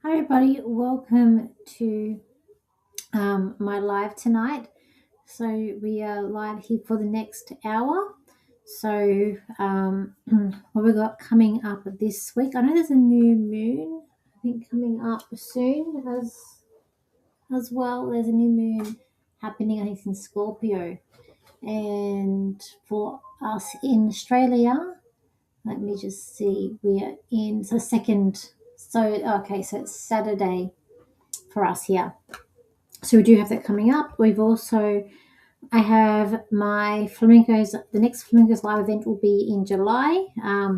Hi, everybody. Welcome to my live tonight. So, we are live here for the next hour. So, what we got coming up this week? I know there's a new moon, I think, coming up soon as well. There's a new moon happening, I think, in Scorpio. And for us in Australia, let me just see, we are in so second. So, okay, so it's Saturday for us here. So we do have that coming up. I have my flamingos. The next flamingos live event will be in July.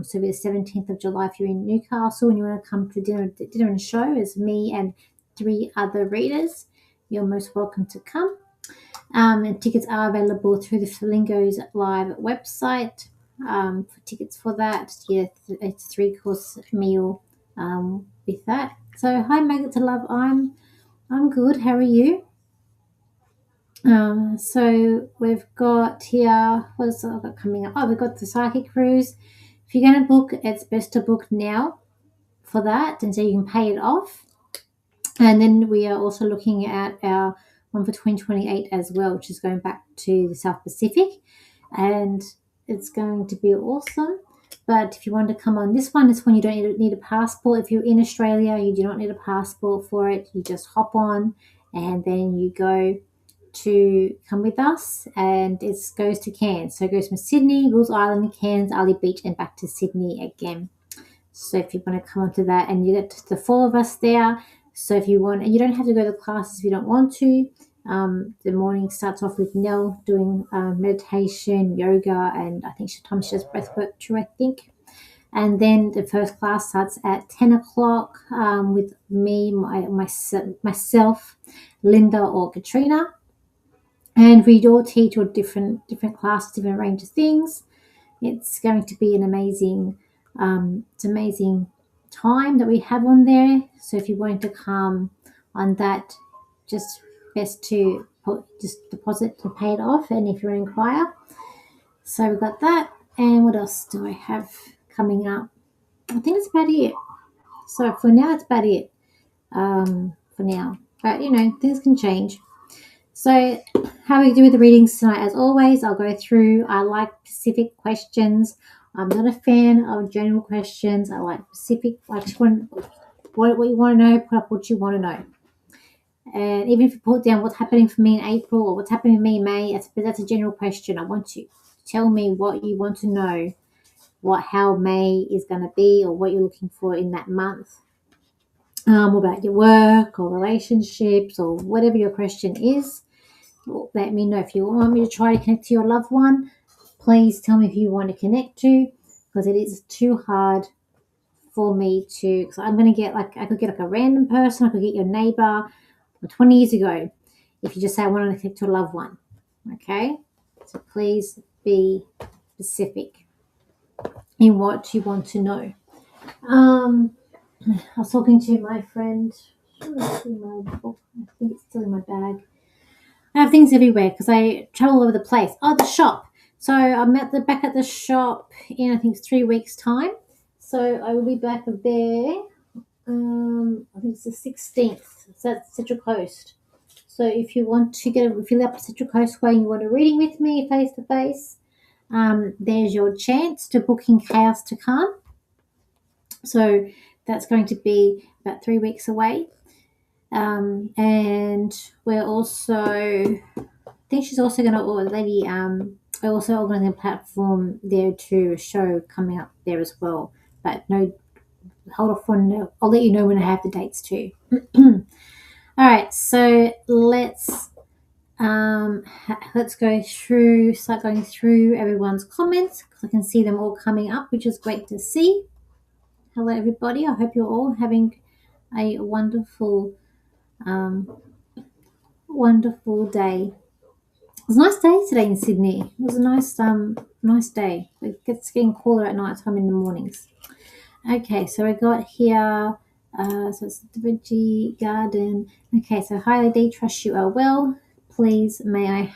So the 17th of July. If you're in Newcastle and you want to come to dinner and show, as me and three other readers, you're most welcome to come. And tickets are available through the Flamingos Live website. For tickets for that, yeah, it's a 3-course meal. With that. So hi, Maggot to Love. I'm good. How are you? So we've got here, what else have I got coming up? Oh, we've got the Psychic Cruise. If you're going to book, it's best to book now for that, and so you can pay it off. And then we are also looking at our one for 2028 as well, which is going back to the South Pacific, and it's going to be awesome. But if you want to come on this one you don't need a passport. If you're in Australia, you do not need a passport for it. You just hop on and then you go to come with us, and it goes to Cairns. So it goes from Sydney, Rules Island, Cairns, Ali Beach, and back to Sydney again. So if you want to come onto that, and you get the 4 of us there. So if you want, and you don't have to go to classes if you don't want to. The morning starts off with Nell doing meditation, yoga, and I think sometimes she does breath work too, I think. And then the first class starts at 10 o'clock with me, myself, Linda, or Katrina. And we all teach all different classes, different range of things. It's going to be an amazing time that we have on there. So if you want to come on that, just best to just deposit to pay it off. And if you want to inquire, so we've got that. And what else do I have coming up? I think that's about it. So for now, it's about it. For now, but things can change. So how we do with the readings tonight, as always, I'll go through. I like specific questions. I'm not a fan of general questions. I like specific, like what you want to know, put up what you want to know. And even if you put down what's happening for me in April or what's happening for me in May, that's a general question. I want you to tell me what you want to know, how May is going to be, or what you're looking for in that month. About your work or relationships or whatever your question is. Let me know. If you want me to try to connect to your loved one, please tell me who you want to connect to, because it is too hard for me to, because I'm going to get I could get a random person, I could get your neighbor 20 years ago if you just say I want to connect to a loved one. Okay, so please be specific in what you want to know. I was talking to my friend. I think it's still in my bag. I have things everywhere because I travel all over the place. Oh, the shop. So I'm back at the shop in, I think, 3 weeks' time. So I will be back there. I think it's the 16th. So that's Central Coast. So if you want to if you live up Central Coast Way and you want a reading with me face to face, there's your chance to book in Chaos to come. So that's going to be about 3 weeks away. And we're also, I think she's also going to, we're also organizing a platform there to a show coming up there as well. But no, hold off on, I'll let you know when I have the dates too. All right, so let's start going through everyone's comments, because I can see them all coming up, which is great to see. Hello, everybody. I hope you're all having a wonderful day. It was a nice day today in Sydney. It was a nice day. It's getting cooler at night time in the mornings. Okay, so I got here, so it's the Veggie Garden. Okay, so hi Lady, trust you are well. Please may I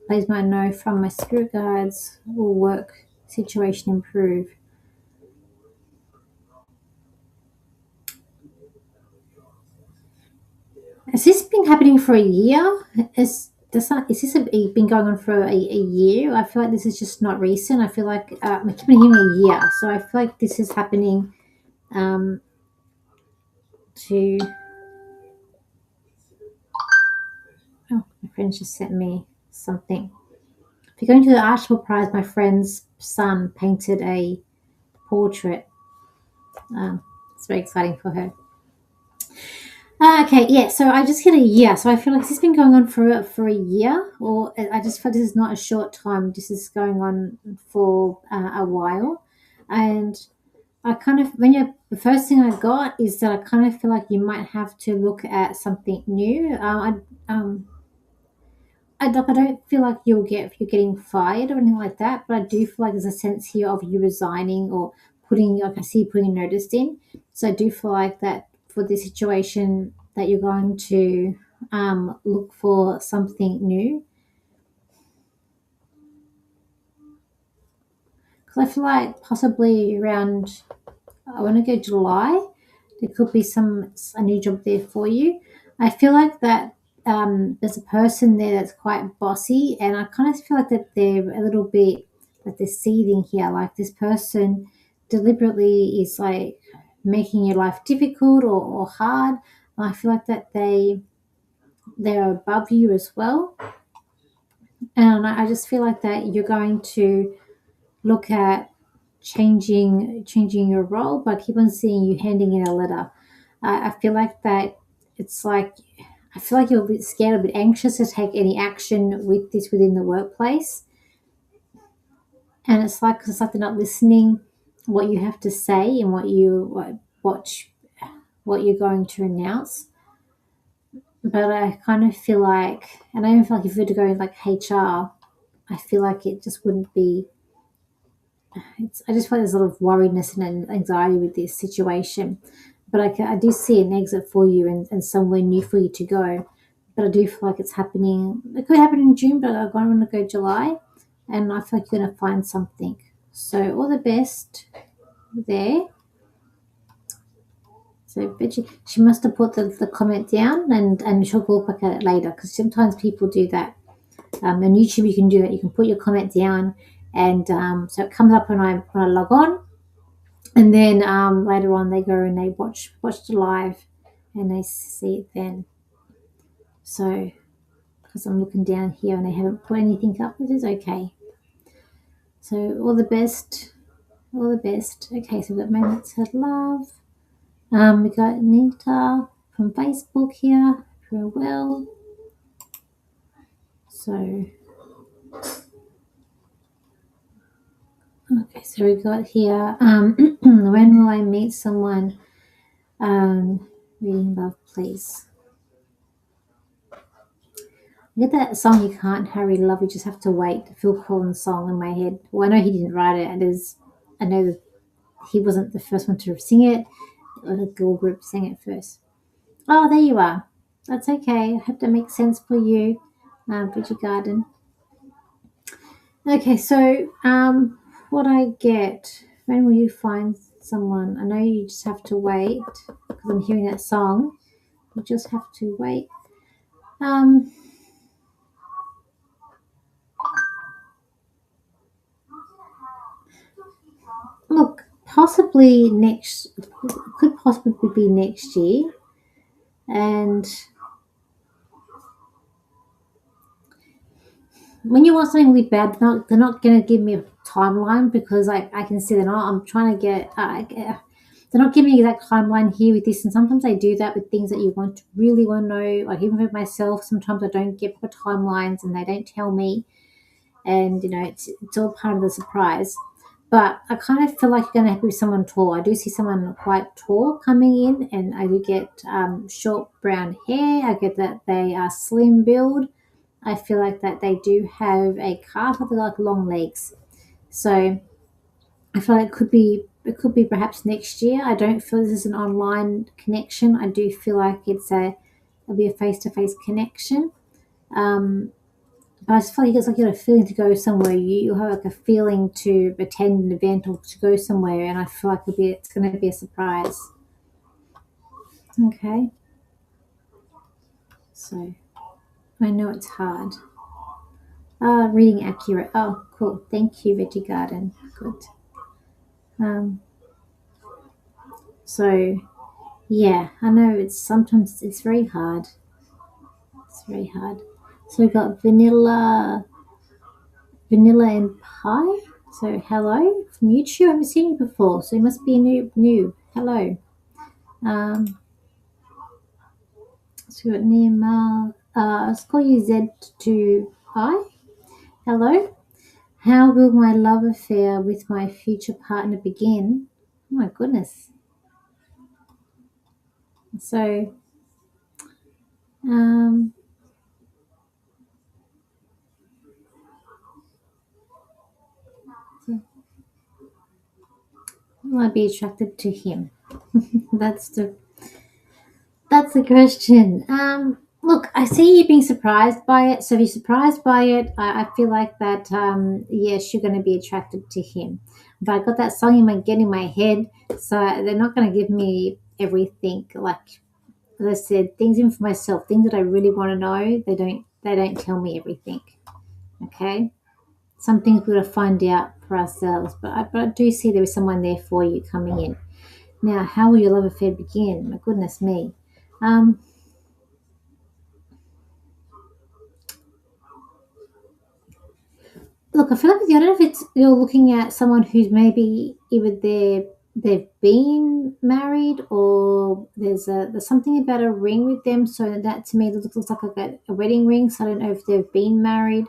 know from my spirit guides, will work situation improve? Has this been happening for a year? Is this been going on for a year? I feel like this is just not recent. I feel like I keep on hearing a year, so I feel like this is happening um, to. Oh, my friend just sent me something. If you're going to the art prize, my friend's son painted a portrait. It's very exciting for her. Okay, yeah. So I just hit a year. So I feel like this has been going on for a year, or I just feel this is not a short time. This is going on for a while, and I kind of the first thing I got is that I kind of feel like you might have to look at something new. I don't feel like you're getting fired or anything like that, but I do feel like there's a sense here of you resigning or putting, like I see you putting a notice in. So I do feel like that for this situation that you're going to look for something new. Because I feel like possibly around, I want to go July, there could be a new job there for you. I feel like that there's a person there that's quite bossy, and I kind of feel like that they're a little bit that they're seething here. Like this person deliberately is like making your life difficult or hard. And I feel like that they're above you as well, and I just feel like that you're going to look at changing your role, but I keep on seeing you handing in a letter. I feel like that it's like I feel like you're a bit scared, a bit anxious to take any action with this within the workplace, and it's like they're not listening what you have to say and what what you're going to announce. But I kind of feel like, and I even feel like if you were to go like HR, I feel like it just wouldn't be. I just feel like there's a lot of worriedness and anxiety with this situation. But I do see an exit for you and somewhere new for you to go. But I do feel like it's happening. It could happen in June, but I'm going to go July. And I feel like you're going to find something. So all the best there. So but she must have put the comment down and she'll look back at it later because sometimes people do that. On YouTube, you can do it. You can put your comment down, and so it comes up when I log on, and then later on they go and they watch the live, and they see it then. So because I'm looking down here and they haven't put anything up, this is okay. So all the best, all the best. Okay, so we've got Moments of Love. We got Nita from Facebook here. Farewell. So okay, so we got here. When will I meet someone? Reading love, please. I get that song "You Can't Hurry Love, You Just Have to Wait." The Phil Collins song in my head. Well, I know he didn't write it. I know that he wasn't the first one to sing it. A girl group sang it first. Oh, there you are. That's okay. I hope that makes sense for you, Bridget Garden. Okay, so what I get? When will you find someone? I know you just have to wait because I'm hearing that song. You just have to wait. Um, Look, possibly next, could possibly be next year. And when you want something really bad, they're not going to give me a timeline because I can see that I'm trying to they're not giving me exact timeline here with this. And sometimes they do that with things that you really want to know. Like even with myself, sometimes I don't get proper timelines and they don't tell me. And, it's all part of the surprise. But I kind of feel like you're going to be someone tall. I do see someone quite tall coming in, and I do get short brown hair. I get that they are slim build. I feel like that they do have a calf, but they like long legs. So I feel like it could be perhaps next year. I don't feel this is an online connection. I do feel like it'll be a face to face connection. Um, but I just feel like it's like you got a feeling to go somewhere. You have like a feeling to attend an event or to go somewhere, and I feel like it's going to be a surprise. Okay. So I know it's hard. Reading accurate. Oh, cool. Thank you, Veggie Garden. Good. Um, so yeah, I know it's sometimes it's very hard. It's very hard. So we got vanilla and pie. So hello from YouTube. I haven't seen you before, so you must be new. Hello. Um, so we got Nima. Let's call you Z2 Hello. How will my love affair with my future partner begin? Oh my goodness. So, um, will I be attracted to him? That's the that's the question. Look, I see you being surprised by it. So if you're surprised by it, I feel like that. Yes, you're going to be attracted to him. But I got that song in my head, so they're not going to give me everything. Like as I said, things in for myself, things that I really want to know. They don't tell me everything. Okay, some things we're going to find out for ourselves. But I do see there is someone there for you coming in. Now, how will your love affair begin? My goodness me. Um, Look, I feel like I don't know if it's you're looking at someone who's maybe either they've been married or there's something about a ring with them. So that to me looks like a wedding ring. So I don't know if they've been married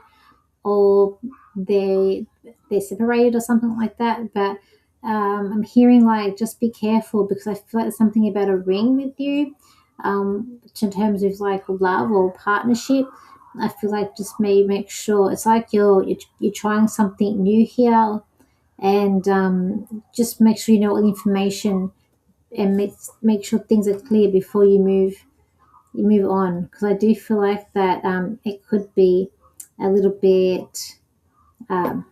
or they're separated or something like that. But I'm hearing like just be careful because I feel like there's something about a ring with you, in terms of like love or partnership. I feel like just make sure it's like you're trying something new here, and just make sure you know all the information and make sure things are clear before you move on because I do feel like that it could be a little bit um,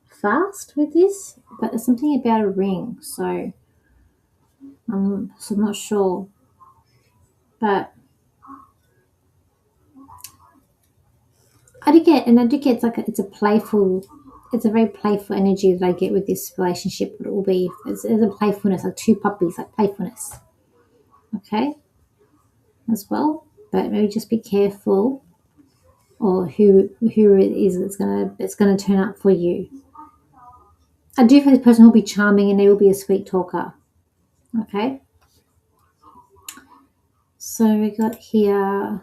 fast with this, but there's something about a ring, so I'm not sure, but I do get it's a very playful energy that I get with this relationship. It will be there's a playfulness, like two puppies, like playfulness, okay, as well. But maybe just be careful, or who it is that's gonna turn up for you. I do feel this person will be charming and they will be a sweet talker. Okay, so we got here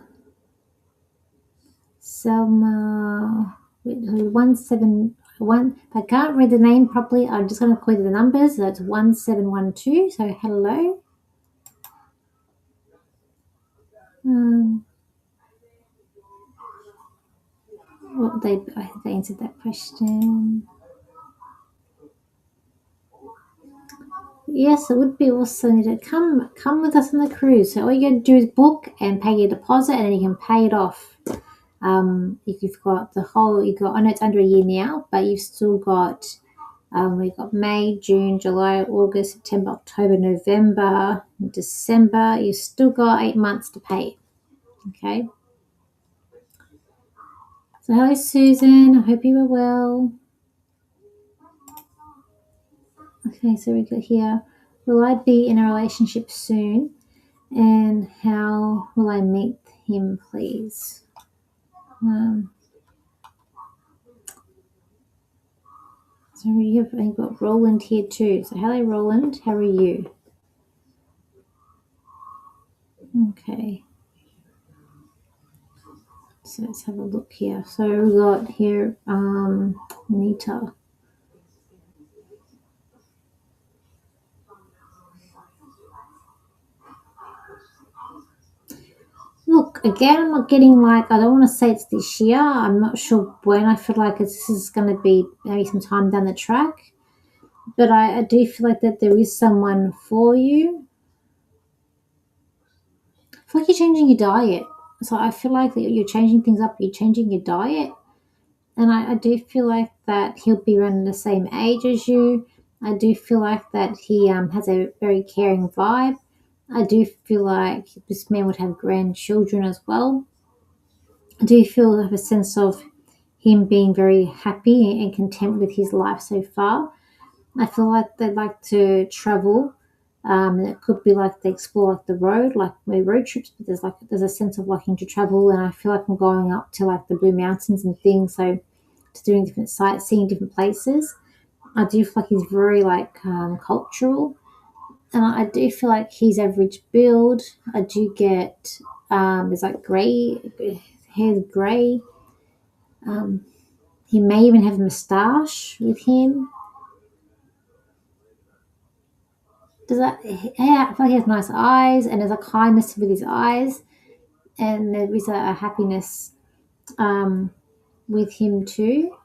Selma 171. If I can't read the name properly, I'm just going to call you the numbers. So that's 1712. So hello. Um, I think they answered that question. Yes, it would be awesome to come with us on the cruise. So all you got to do is book and pay your deposit, and then you can pay it off. If you've got I know it's under a year now, but you've still got we've got May, June, July, August, September, October, November, December. You've still got 8 months to pay. Okay. So hello, Susan. I hope you are well. Okay, so we got here. Will I be in a relationship soon? And how will I meet him, please? So you've got Roland here too. So hello, Roland. How are you? Okay. So let's have a look here. So we got here Anita. Look, again, I'm not getting like, I don't want to say it's this year. I'm not sure when. I feel like this is going to be maybe some time down the track. But I do feel like that there is someone for you. I feel like you're changing your diet. So I feel like that you're changing things up. You're changing your diet. And I do feel like that he'll be around the same age as you. I do feel like that he has a very caring vibe. I do feel like this man would have grandchildren as well. I do feel have a sense of him being very happy and content with his life so far. I feel like they'd like to travel. It could be like they explore like the road, like my road trips, but there's a sense of liking to travel, and I feel like I'm going up to like the Blue Mountains and things, so to doing different sites, seeing different places. I do feel like he's very like cultural, and I do feel like he's average build. I do get there's like grey hair's grey. Um, he may even have a moustache with him. Does that? Yeah, I feel like he has nice eyes, and there's a kindness with his eyes, and there is a happiness um, with him too.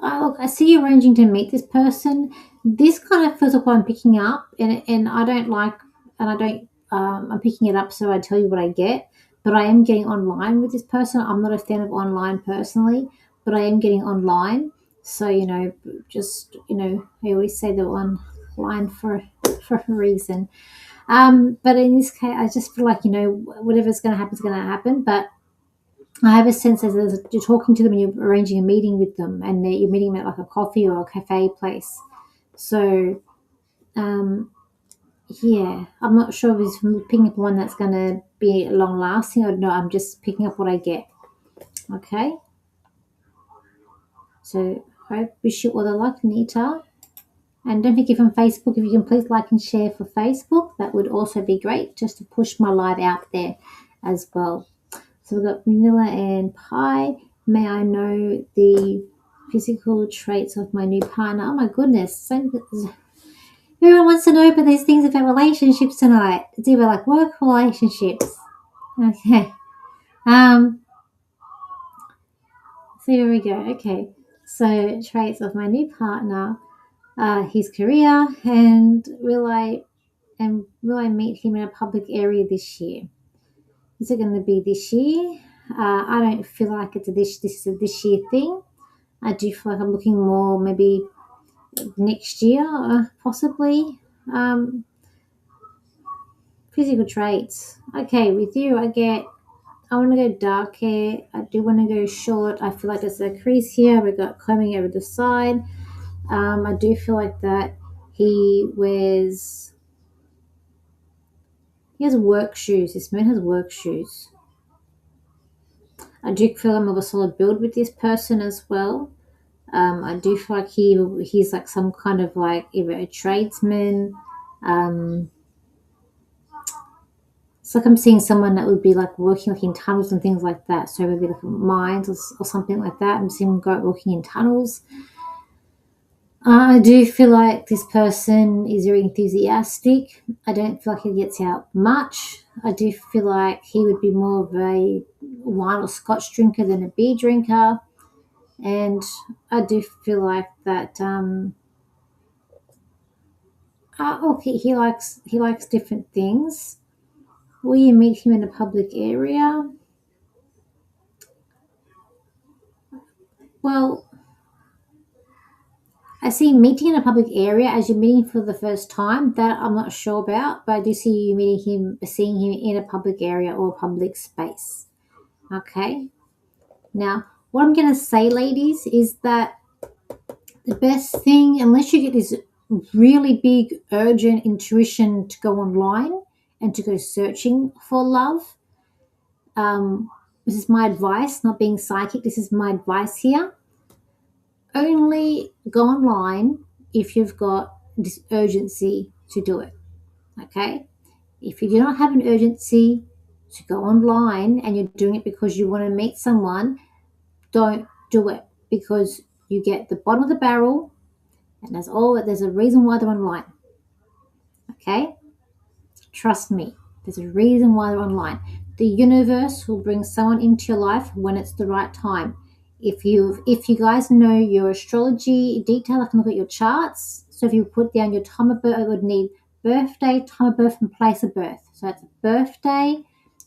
Look, I see you arranging to meet this person. This kind of feels like what I'm picking up, and I don't like, and I don't. I'm picking it up, so I tell you what I get. But I am getting online with this person. I'm not a fan of online personally, but I am getting online. So just I always say the one line for a reason. But in this case, I just feel like whatever's going to happen is going to happen. But I have a sense as you're talking to them and you're arranging a meeting with them, and you're meeting them at like a coffee or a cafe place. So, um, yeah, I'm not sure if he's picking up one that's going to be long lasting or no. I'm just picking up what I get. Okay. So, I wish you all the luck, Nita. And don't forget on Facebook, if you can please like and share for Facebook, that would also be great just to push my light out there as well. So we've got vanilla and pie. May I know the physical traits of my new partner? Oh my goodness. Everyone wants to know about these things about relationships tonight. It's either like work relationships. Okay. Um, so here we go. Okay. So traits of my new partner, his career, and will I meet him in a public area this year? Is it going to be this year? I don't feel like this is a this year thing. I do feel like I'm looking more maybe next year, possibly. Um, Physical traits. Okay, with you, I want to go dark hair. I do want to go short. I feel like there's a crease here. We got combing over the side. I do feel like that he has work shoes. This man has work shoes. I do feel I'm of a solid build with this person as well. I do feel like he's like some kind of like either a tradesman. Um, it's like I'm seeing someone that would be like working like in tunnels and things like that. So maybe like mines or something like that. I'm seeing him go working in tunnels. I do feel like this person is very enthusiastic. I don't feel like he gets out much. I do feel like he would be more of a wine or scotch drinker than a beer drinker. And I do feel like that okay, he likes different things. Will you meet him in a public area? Well, I see meeting in a public area as you're meeting for the first time. That I'm not sure about, but I do see you seeing him in a public area or a public space. Okay. Now, what I'm going to say, ladies, is that the best thing, unless you get this really big, urgent intuition to go online and to go searching for love, this is my advice, not being psychic. This is my advice here. Only go online if you've got this urgency to do it. Okay? If you do not have an urgency to go online and you're doing it because you want to meet someone, don't do it because you get the bottom of the barrel and there's a reason why they're online. Okay? Trust me, there's a reason why they're online. The universe will bring someone into your life when it's the right time. If you guys know your astrology detail, I can look at your charts. So if you put down your time of birth, I would need birthday, time of birth, and place of birth. So it's birthday,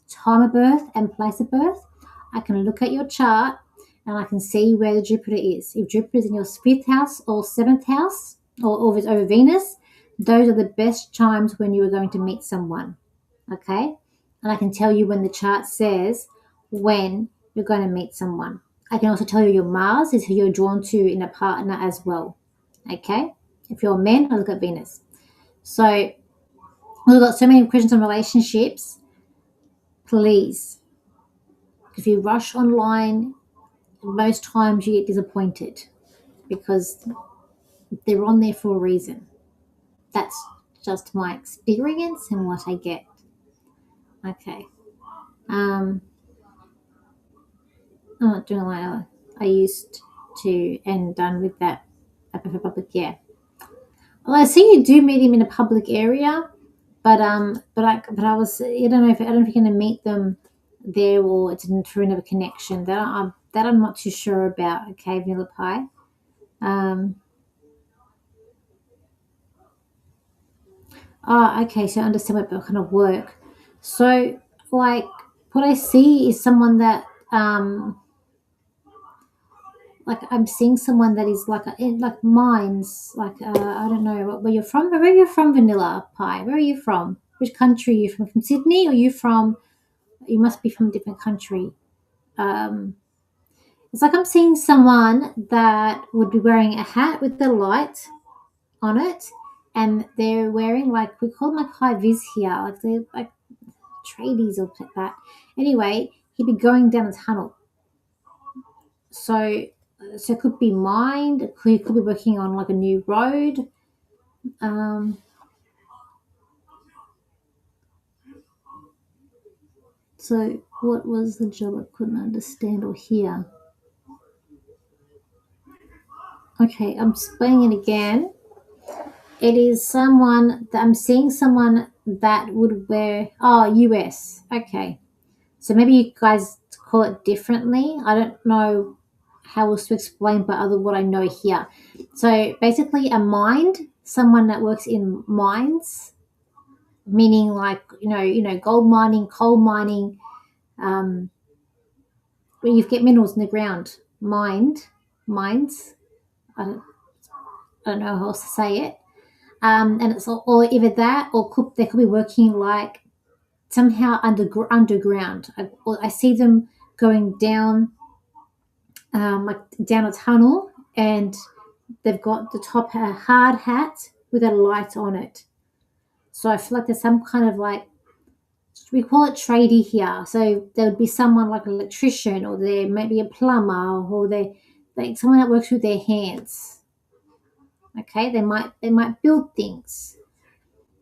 time of birth, and place of birth. I can look at your chart and I can see where the Jupiter is. If Jupiter is in your fifth house or seventh house, or if it's over Venus, those are the best times when you are going to meet someone. Okay? And I can tell you when the chart says when you're going to meet someone. I can also tell you your Mars is who you're drawn to in a partner as well. Okay? If you're a man, I look at Venus. So we've got so many questions on relationships. Please, if you rush online, most times you get disappointed because they're on there for a reason. That's just my experience and what I get. Okay. I'm not doing like I used to and done with that for public. Yeah. Well, I see you do meet him in a public area, but I was I don't know if you're going to meet them there or it's through another connection. That I'm not too sure about. Okay, Vanilla Pie. Um, okay, so I understand what kind of work. So, like, what I see is someone that, like, I'm seeing someone that is like, like minds, like, I don't know where you're from. Where are you from, Vanilla Pie? Where are you from? Which country are you from? From Sydney, or you from? You must be from a different country. Um, it's like I'm seeing someone that would be wearing a hat with the light on it, and they're wearing like we call them like high vis here, like they're like tradies or like that. Anyway, he'd be going down a tunnel. So, so it could be mind. Could be working on like a new road. Um, so, what was the job I couldn't understand or hear? Okay, I'm explaining it again. It is someone that I'm seeing someone that would wear. Oh, US. Okay, so maybe you guys call it differently. I don't know how else to explain, but other what I know here. So basically, a mind, someone that works in mines, meaning like gold mining, coal mining, where you get minerals in the ground. Mines. I don't know how else to say it. And it's or either that or they could be working like somehow underground. I see them going down like down a tunnel, and they've got the top a hard hat with a light on it. So I feel like there's some kind of like we call it tradie here. So there would be someone like an electrician, or there may be a plumber, or they like someone that works with their hands. Okay, they might build things.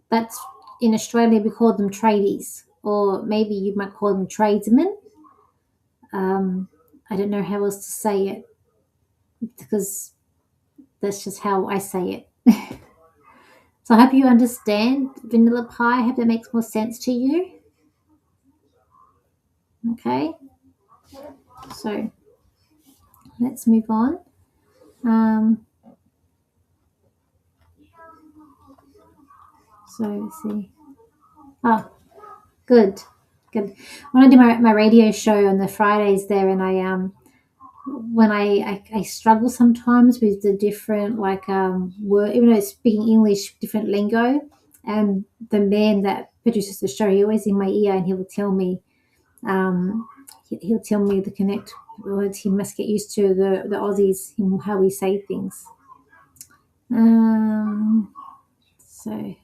That's in Australia we call them tradies, or maybe you might call them tradesmen. I don't know how else to say it because that's just how I say it. So I hope you understand vanilla pie. I hope that makes more sense to you. Okay, so let's move on. Um, so let's see. Oh, good, good. When I do my radio show on the Fridays there, and I when I struggle sometimes with the different like word, even though it's speaking English, different lingo, and the man that produces the show, he always in my ear, and he will tell me, um, he'll tell me the connect words. He must get used to the Aussies, how we say things. So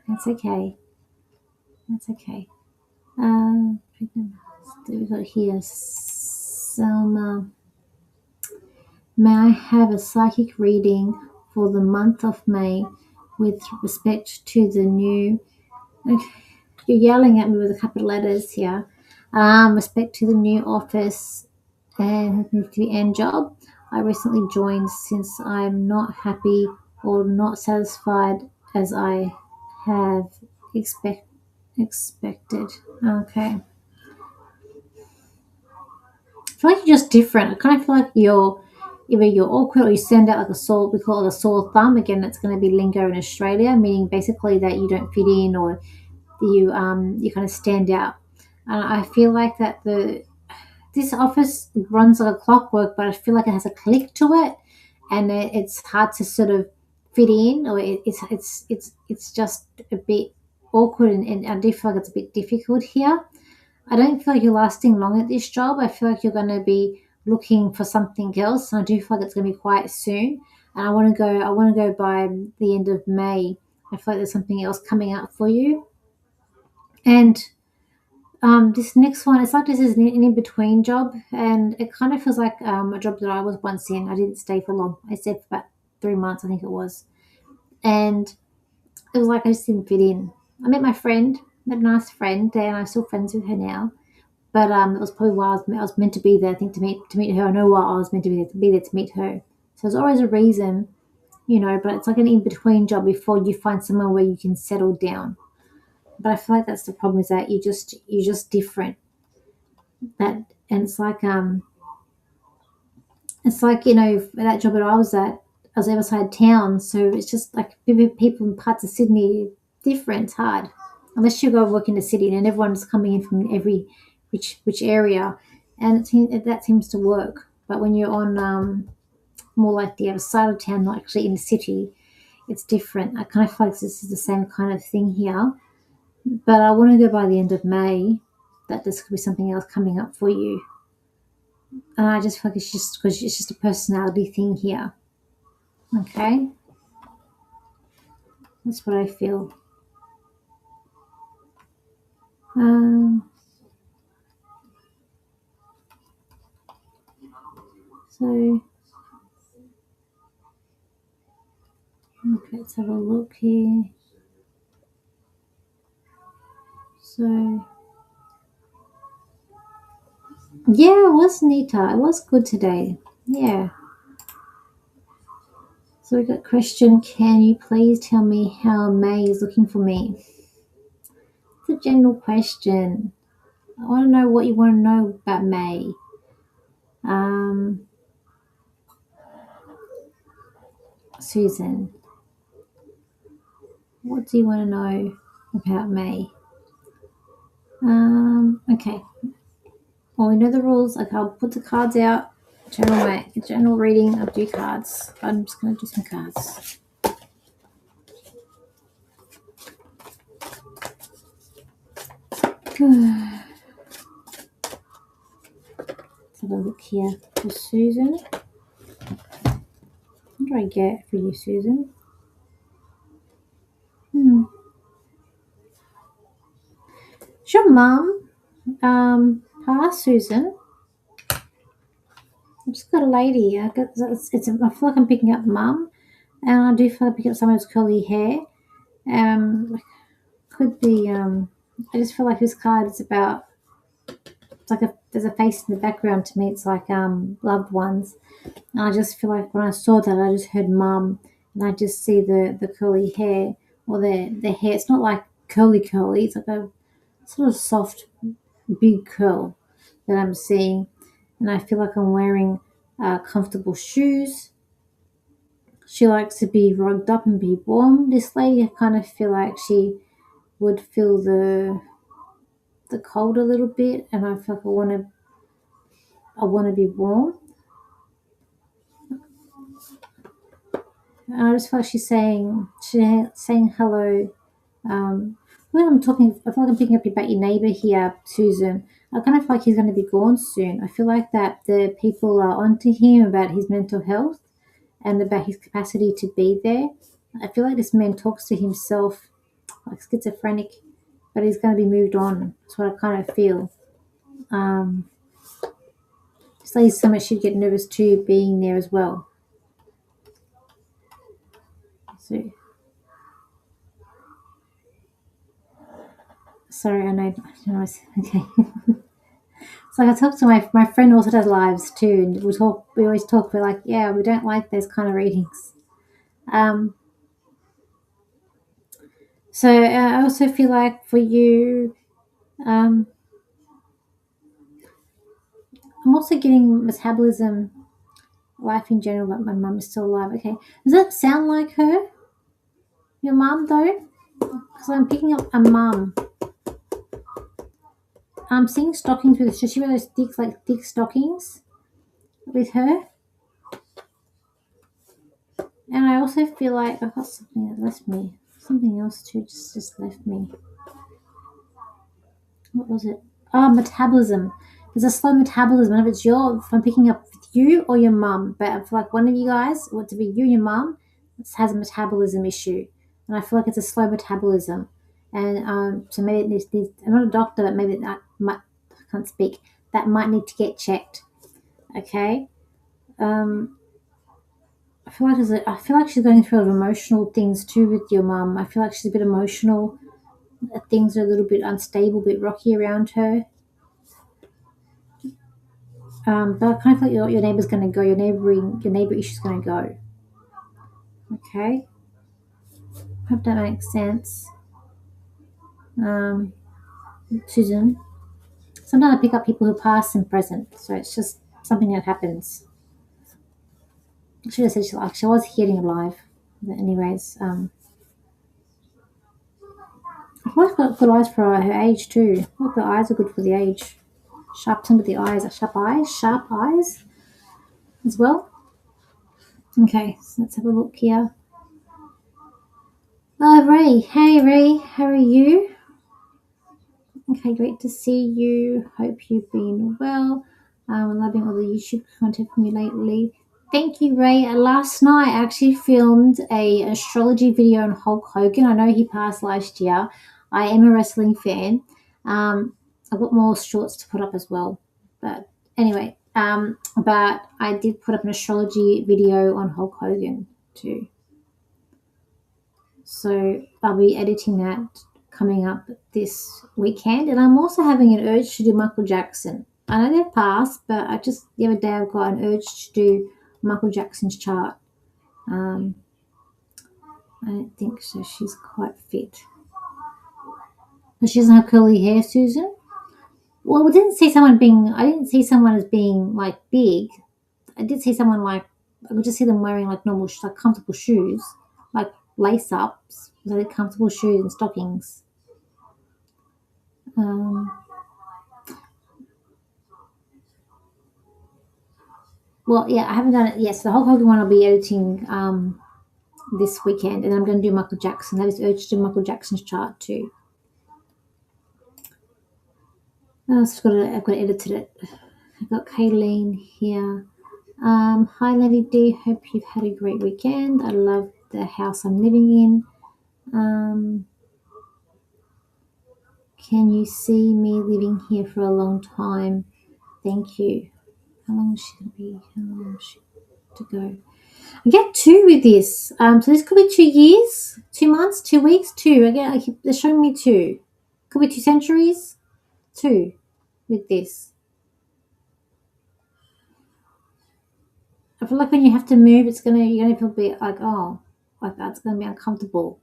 that's okay. That's okay. We got here, Selma. May I have a psychic reading for the month of May with respect to the new. Okay, you're yelling at me with a couple of letters here. Respect to the new office and the end job I recently joined, since I'm not happy or not satisfied as I have expected. Okay. I feel like you're just different. I kind of feel like either you're awkward or you send out like a sore. We call it a sore thumb. Again, that's going to be lingo in Australia, meaning basically that you don't fit in or you kind of stand out. And I feel like that this office runs like a clockwork, but I feel like it has a click to it, and it's hard to sort of fit in, or it's just a bit awkward, and I do feel like it's a bit difficult here. I don't feel like you're lasting long at this job. I feel like you're going to be looking for something else, and I do feel like it's going to be quite soon. And I want to go. I want to go by the end of May. I feel like there's something else coming up for you. And this next one, it's like this is an in-between job, and it kind of feels like a job that I was once in. I didn't stay for long. I stayed for about 3 months, I think it was. And it was like I just didn't fit in. I met my friend, met a nice friend, and I'm still friends with her now. But it was probably why I was meant to be there. I think to meet her. I know why I was meant to be there to meet her. So there's always a reason, But it's like an in between job before you find somewhere where you can settle down. But I feel like that's the problem, is that you're just different. That and it's like that job that I was at. I was the other side of town, so it's just like people in parts of Sydney different. It's hard unless you go work in the city, and everyone's coming in from every which area, and that seems to work. But when you're on more like the other side of town, not actually in the city, it's different. I kind of feel like this is the same kind of thing here, but I want to go by the end of May. That this could be something else coming up for you, and I just feel like it's just because it's just a personality thing here. Okay, that's what I feel. Um, so okay, let's have a look here. So yeah, it was neater. It was good today. Yeah. So we got question. Can you please tell me how May is looking for me? It's a general question. I want to know what you want to know about May. Um, Susan, what do you want to know about May? Okay. Well, we know the rules. Okay, I'll put the cards out. General reading. I'll do cards. I'm just going to do some cards. Let's have a look here for Susan. What do I get for you, Susan? Is your mum past Susan? I've just got a lady. I feel like I'm picking up mum, and I do feel like picking up someone with curly hair. Like, could be. I just feel like this card is about. It's like there's a face in the background to me. It's like loved ones, and I just feel like when I saw that, I just heard mum, and I just see the curly hair, or the hair. It's not like curly. It's like a sort of soft, big curl that I'm seeing, and I feel like I'm wearing comfortable shoes. She likes to be rugged up and be warm. This lady, I kind of feel like she would feel the cold a little bit, and I feel like I want to be warm. And I just feel like she's saying hello. When I'm talking, I feel like I'm picking up about your neighbour here, Susan. I kind of feel like he's going to be gone soon. I feel like that the people are onto him about his mental health and about his capacity to be there. I feel like this man talks to himself like schizophrenic, but he's going to be moved on. That's what I kind of feel. Um, this lady so much she'd get nervous too being there as well. So sorry, I know okay. So I talk to my friend also does lives too, and we always talk. We're like, yeah, we don't like those kind of readings. Um, so I also feel like for you, um, I'm also getting metabolism, life in general, but my mum is still alive. Okay, does that sound like her? Your mum though? Because I'm picking up a mum. I'm seeing stockings with her. So she wear those thick stockings with her. And I also feel like I've got something that left me. Something else too just left me. What was it? Oh, metabolism. There's a slow metabolism. If I'm picking up with you or your mum, but I feel like one of you guys, what to be you and your mum, has a metabolism issue, and I feel like it's a slow metabolism, and so maybe it needs. I'm not a doctor, but maybe that might. I can't speak. That might need to get checked. Okay. I feel like she's going through a lot of emotional things too with your mum. I feel like she's a bit emotional. Things are a little bit unstable, a bit rocky around her. But I kind of feel like your neighbour's going to go. Your neighbour issue's going to go. Okay, hope that makes sense. Um, Susan, sometimes I pick up people who pass and present, so it's just something that happens. I should have said she was getting alive, but anyways, I've always got good eyes for her age too. I think the eyes are good for the age. Sharp some of the eyes, sharp eyes as well. Okay, so let's have a look here. Ray. Hey, Ray. How are you? Okay, great to see you. Hope you've been well. I'm loving all the YouTube content from you lately. Thank you, Ray. Last night I actually filmed a astrology video on Hulk Hogan. I know he passed last year. I am a wrestling fan. I've got more shorts to put up as well. But anyway, but I did put up an astrology video on Hulk Hogan too. So I'll be editing that coming up this weekend. And I'm also having an urge to do Michael Jackson. I know they've passed, but the other day I've got an urge to do Michael Jackson's chart. I don't think so. She's quite fit. But she doesn't have curly hair, Susan. Well, I didn't see someone as being like big. I did see someone I could just see them wearing like normal, like comfortable shoes, like lace ups, really comfortable shoes and stockings. Well, yeah, I haven't done it yet. So the Hulk Hogan one I'll be editing this weekend, and I'm going to do Michael Jackson. I have this urge to do Michael Jackson's chart too. I've got to edit it. I've got Kayleen here. Hi, Lady D. Hope you've had a great weekend. I love the house I'm living in. Can you see me living here for a long time? Thank you. How long is she going to be? How long is she to go? I get 2 with this. So this could be 2 years, 2 months, 2 weeks, 2. They're showing me 2. Could be 2 centuries, 2 with this. I feel like when you have to move, you're gonna feel a bit like, oh, like that's gonna be uncomfortable.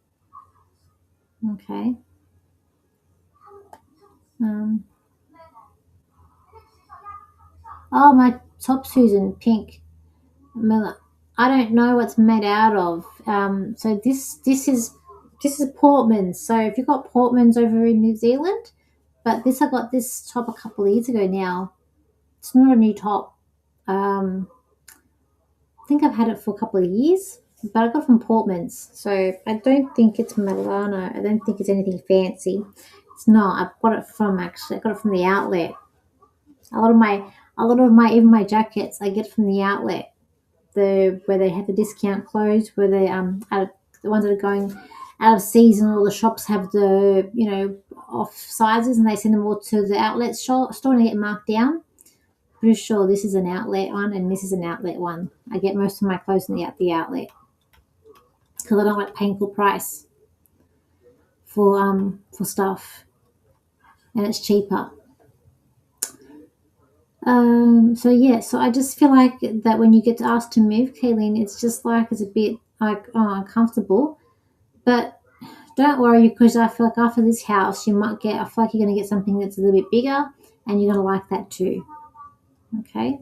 Okay. Oh, my top, Susan, pink. Miller. I don't know what's made out of. So this is Portman's. So if you've got Portman's over in New Zealand, but I got this top a couple of years ago now. It's not a new top. I think I've had it for a couple of years, but I got it from Portman's. So I don't think it's Milano. I don't think it's anything fancy. It's not. I got it from the outlet. A lot of my even my jackets I get from the outlet. Where they have the discount clothes, where they the ones that are going out of season. All the shops have the off sizes, and they send them all to the outlet store and they get marked down. Pretty sure this is an outlet one, and this is an outlet one. I get most of my clothes in the outlet because I don't like paying full price for stuff, and it's cheaper. So I just feel like that when you get asked to move, Kayleen, it's just like it's a bit like uncomfortable. But don't worry, because I feel like after this house, I feel like you're going to get something that's a little bit bigger, and you're going to like that too. Okay.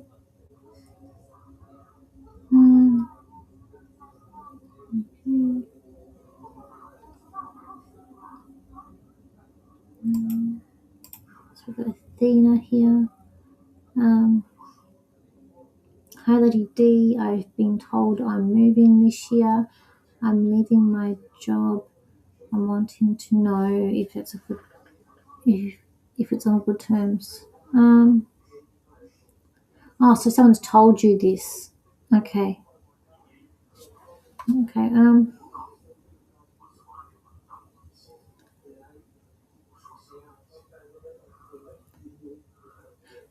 So we've got Athena here. Um, Hi, Lady D. I've been told I'm moving this year. I'm leaving my job. I'm wanting to know if it's a good if it's on good terms. Oh, so someone's told you this. Okay. Okay.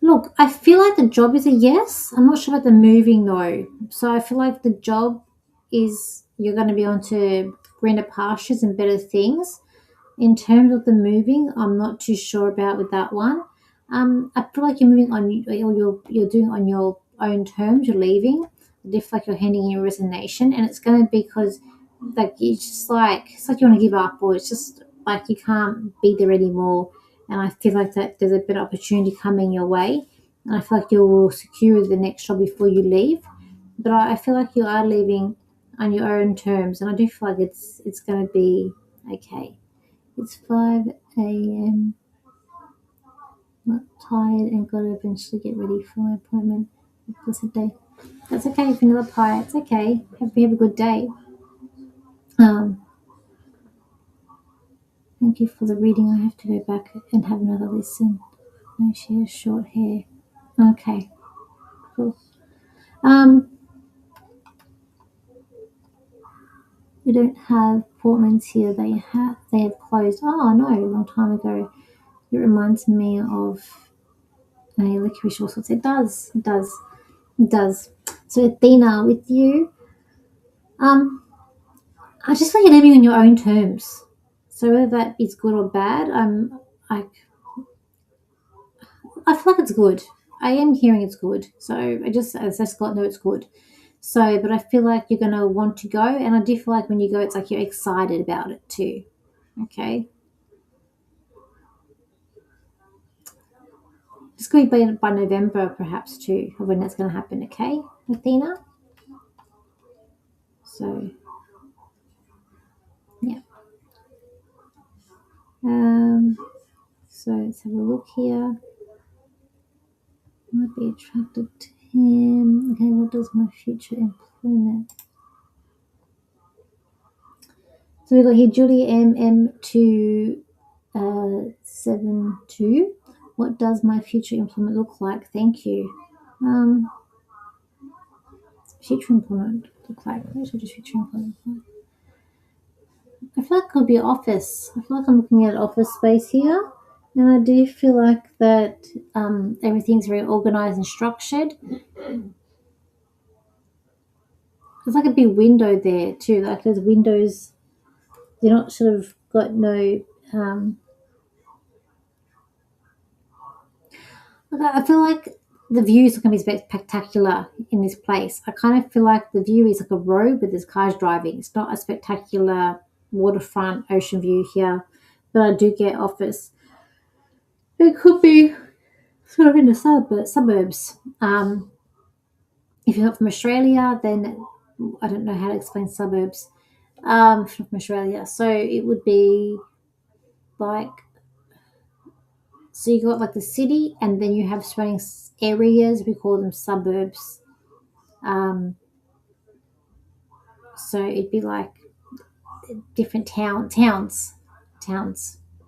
Look, I feel like the job is a yes. I'm not sure about the moving though. So I feel like the job is you're going to be onto greener pastures and better things. In terms of the moving, I'm not too sure about with that one. I feel like you're moving on, or you're doing it on your own terms. You're leaving. I feel like you're handing in your resignation, and it's going to be because like it's just like it's like you want to give up, or it's just like you can't be there anymore. And I feel like that there's a better opportunity coming your way, and I feel like you will secure the next job before you leave. But I feel like you are leaving on your own terms, and I do feel like it's going to be okay. It's 5 a.m. Not tired and gotta eventually get ready for my appointment. Blessed day. That's okay, vanilla pie. It's okay. Hope you have a good day. Um, Thank you for the reading. I have to go back and have another listen. No, she has short hair. Okay, cool. Um, we don't have Portmans here. They have closed. Oh no, a long time ago. It reminds me of a licorice all sorts. It does. It does. It does. So Athena, with you, um, I just feel like you're living on your own terms. So whether that is good or bad, like I feel like it's good. I am hearing it's good. So I just got know it's good. So, but I feel like you're gonna want to go, and I do feel like when you go, it's like you're excited about it too. Okay, it's going to be by November, perhaps too, of when that's going to happen. Okay, Athena. So yeah. Um. So let's have a look here. Might be attracted to him. Okay, what does my future employment? So we've got here Julie MM2 72. What does my future employment look like? Thank you. Um, Future employment look like? What does future employment look like? I feel like it could be office. I feel like I'm looking at office space here. And I do feel like that everything's very organized and structured. There's like a big window there too. Like there's windows. You're not sort of got no. I feel like the views are going to be spectacular in this place. I kind of feel like the view is like a road, but there's cars driving. It's not a spectacular waterfront ocean view here, but I do get office. It could be sort of in the suburbs. If you're not from Australia, then I don't know how to explain suburbs. From Australia, so it would be like so you got like the city, and then you have surrounding areas. We call them suburbs. Um, so it'd be like different towns,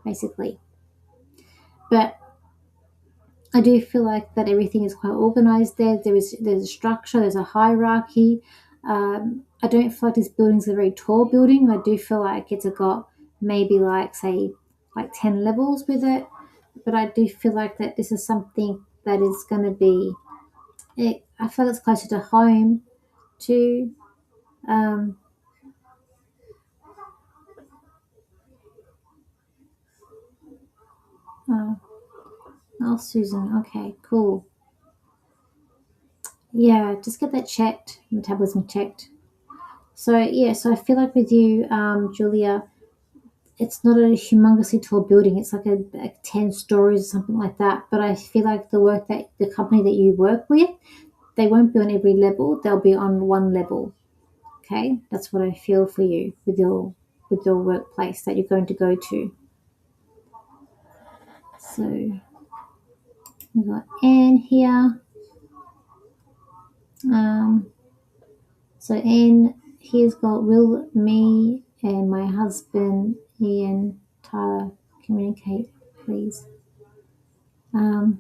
basically. But I do feel like that everything is quite organized there. There's a structure, there's a hierarchy. I don't feel like this building's a very tall building. I do feel like it's got maybe like say like 10 levels with it. But I do feel like that this is something that is going to be. I feel like it's closer to home too. Um, oh, oh, Susan. Okay, cool. Yeah, just get that checked, metabolism checked. So yeah, so I feel like with you, Julia, it's not a humongously tall building. It's like 10 stories or something like that. But I feel like the company that you work with, they won't be on every level. They'll be on one level. Okay, that's what I feel for you with your workplace that you're going to go to. So We've got Anne here. So Anne here's got, will me and my husband Ian Tyler communicate, please? I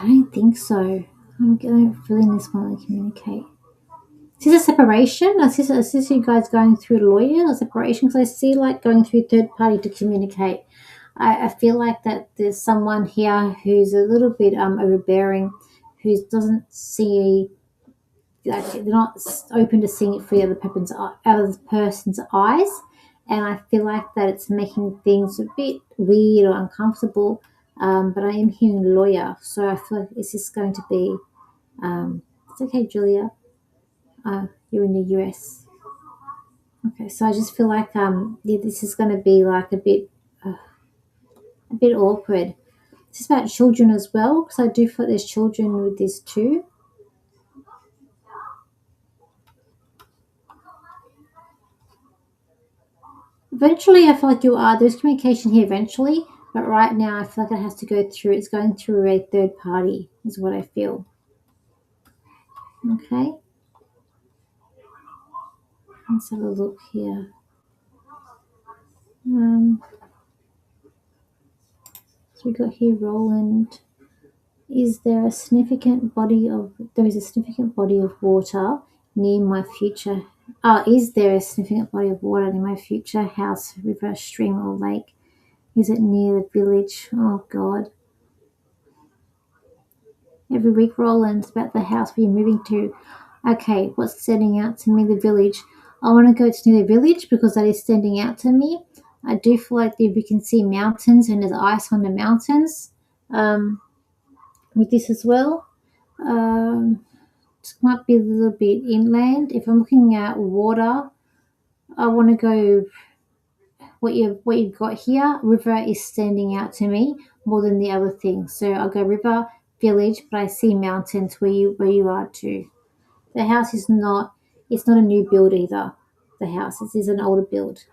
don't think so. I'm feeling this one to communicate. Is this a separation? Is this you guys going through a lawyer or separation? Because I see like going through third party to communicate. I feel like that there's someone here who's a little bit overbearing, who doesn't see, like they're not open to seeing it through the other person's eyes, and I feel like that it's making things a bit weird or uncomfortable. But I am hearing lawyer, so I feel like it's just going to be. It's okay, Julia. You're in the US. Okay, so I just feel like yeah, this is going to be like a bit awkward. It's about children as well, because I do feel like there's children with this too. Eventually, I feel like there's communication here eventually, but right now I feel like it has to go through. It's going through a third party, is what I feel. Okay, let's have a look here. So we got here Roland. There is a significant body of water near my future. Is there a significant body of water near my future house, river, stream, or lake? Is it near the village? Oh God. Every week, Roland's about the house we're moving to. Okay, what's standing out to me? The village. I want to go to near the village because that is standing out to me. I do feel like that we can see mountains and there's ice on the mountains with this as well. It might be a little bit inland. If I'm looking at water, I want to go what you've got here. River is standing out to me more than the other things. So I'll go river, village, but I see mountains where you are too. The house is not, it's not a new build either. The house is an older build.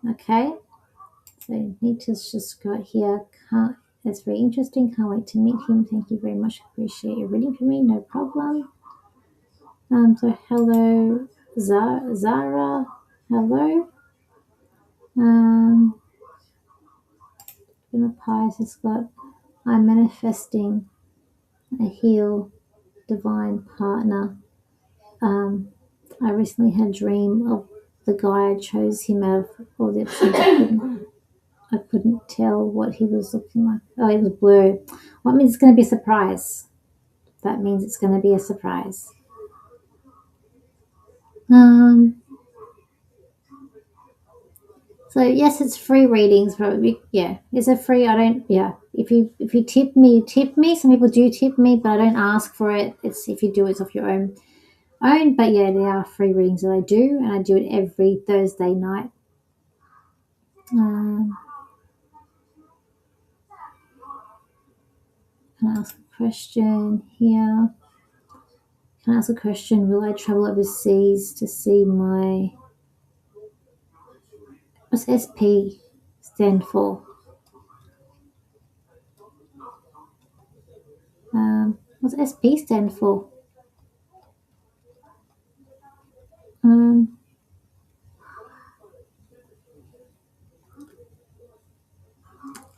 Okay. So Nita's just got here. That's very interesting. Can't wait to meet him. Thank you very much. Appreciate your reading for me. No problem. So hello, Zara. Hello. Um, the pies has got. I'm manifesting a heal divine partner. I recently had a dream of the guy I chose him out of all the episodes. I couldn't tell what he was looking like. Oh, it was blue. What means it's going to be a surprise? That means it's going to be a surprise. So yes, it's free readings, but yeah, it's a free. I don't. Yeah, if you tip me, you tip me. Some people do tip me, but I don't ask for it. It's if you do it off your own. But yeah, they are free readings that I do, and I do it every Thursday night. Can I ask a question here? Can I ask a question? Will I travel overseas to see my... What's SP stand for? What's SP stand for?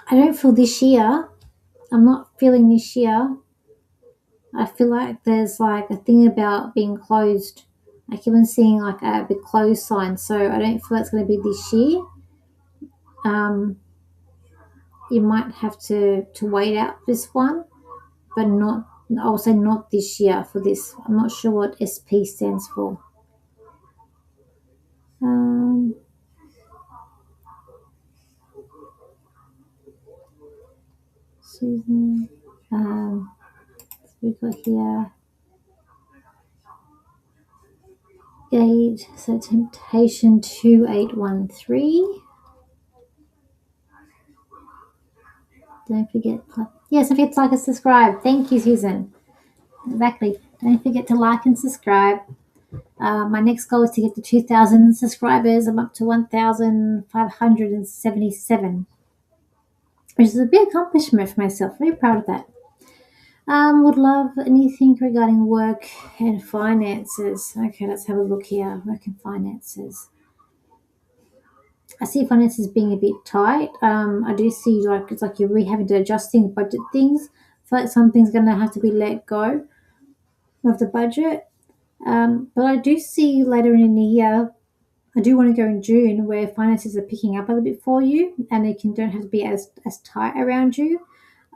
I don't feel this year. I'm not feeling this year. I feel like there's like a thing about being closed. I keep on seeing like a big closed sign, so I don't feel it's going to be this year. You might have to wait out this one, but not. I will say not this year for this. I'm not sure what SP stands for. Susan. We've got here gate. So temptation 2813. Don't forget. Yes, don't forget to like and subscribe. Thank you, Susan. Exactly. Don't forget to like and subscribe. My next goal is to get to 2,000 subscribers. I'm up to 1,577, which is a big accomplishment for myself. Very proud of that. Would love anything regarding work and finances. Okay, let's have a look here. Work and finances. I see finances being a bit tight. I do see like it's like you're really having to adjusting budget things. I feel like something's gonna have to be let go of the budget. But I do see later in the year, I do want to go in June where finances are picking up a little bit for you, and it can don't have to be as tight around you.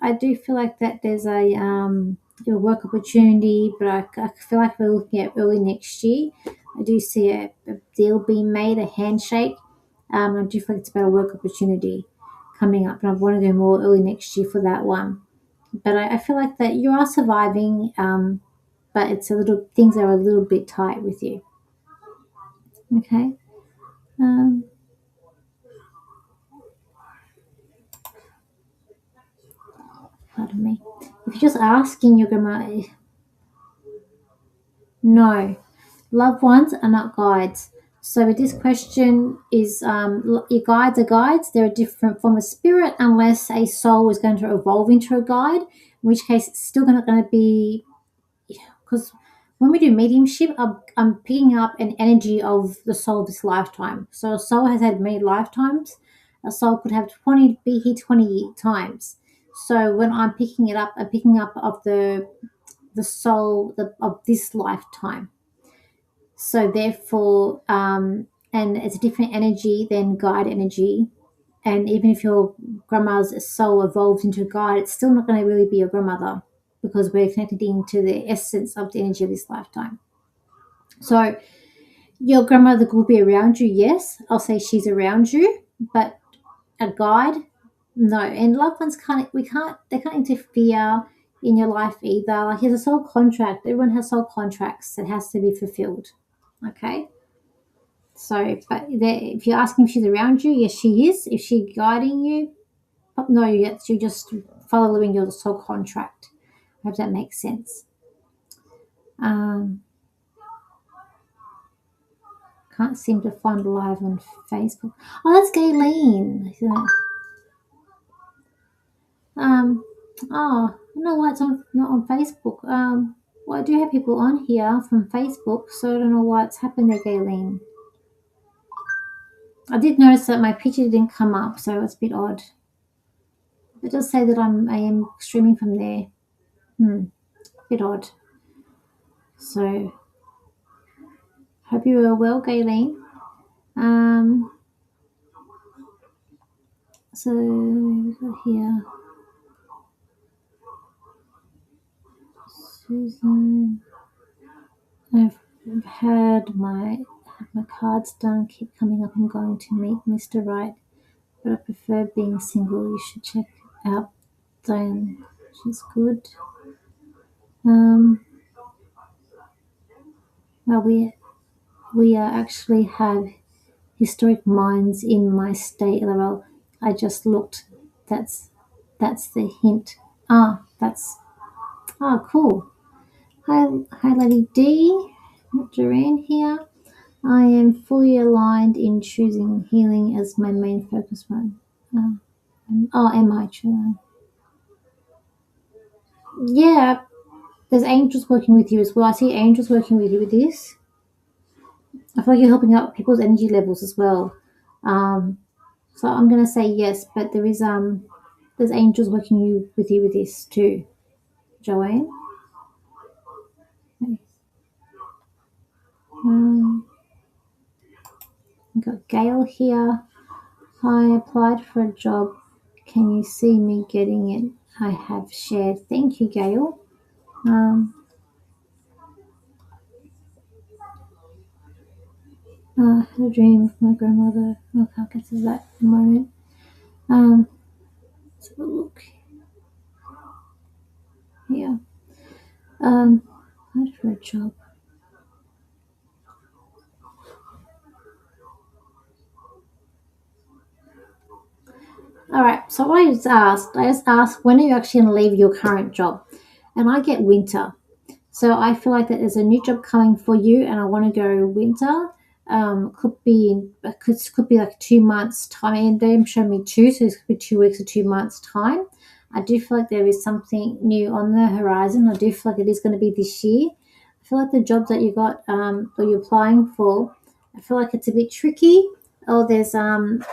I do feel like that there's a work opportunity, but I feel like we're looking at early next year. I do see a deal being made, a handshake. I do feel like it's about a work opportunity coming up, and I want to go more early next year for that one. But I feel like that you are surviving, but it's a little things are a little bit tight with you. Okay. Um, Pardon me. If you're just asking your grandma, no, loved ones are not guides. So with this question is your guides are guides. They're a different form of spirit unless a soul is going to evolve into a guide, in which case it's still not going to be because when we do mediumship, I'm picking up an energy of the soul of this lifetime. So a soul has had many lifetimes. A soul could have 20 be here 20 times. So when I'm picking it up, I'm picking up of the soul of this lifetime. So therefore, and it's a different energy than guide energy. And even if your grandma's soul evolves into a guide, it's still not going to really be your grandmother because we're connected into the essence of the energy of this lifetime. So your grandmother will be around you, yes. I'll say she's around you, but a guide, no. And loved ones they can't interfere in your life either. Like there's a soul contract. Everyone has soul contracts that has to be fulfilled. Okay. So, but if you're asking if she's around you, yes, she is. Is she guiding you? No, yes, you're just following your soul contract. I hope that makes sense. Um, can't seem to find live on Facebook. Oh, that's Gayleen. Um, oh, I don't know why it's not on Facebook. Well, I do have people on here from Facebook, so I don't know why it's happened there, Gayleen. I did notice that my picture didn't come up, so it's a bit odd. It does say that I am streaming from there. Bit odd. So, hope you are well, Gayleen. Um, so we've got here Susan. I've had my cards done. Keep coming up. I'm going to meet Mr. Right, but I prefer being single. You should check out Diane. She's good. Um, well, we actually have historic mines in my state. Well, I just looked. That's that's the hint. Cool. Hi, Lady D. Duran here. I am fully aligned in choosing healing as my main focus one. Am I true? Yeah, there's angels working with you as well. I see angels working with you with this. I feel like you're helping out people's energy levels as well. Um, so I'm gonna say yes, but there's angels working with you with this too, Joanne. Um, I've got Gail here. I applied for a job. Can you see me getting it? I have shared. Thank you, Gail. I had a dream of my grandmother. Okay, I'll get to that in a moment. Um, let's have a look here. Applied for a job. All right. So what I just asked, when are you actually going to leave your current job? And I get winter. So I feel like that there's a new job coming for you, and I want to go winter. Could be like 2 months time, and they're showing me two, so it could be 2 weeks or 2 months time. I do feel like there is something new on the horizon. I do feel like it is going to be this year. I feel like the jobs that you got or you're applying for, I feel like it's a bit tricky. Oh, there's a and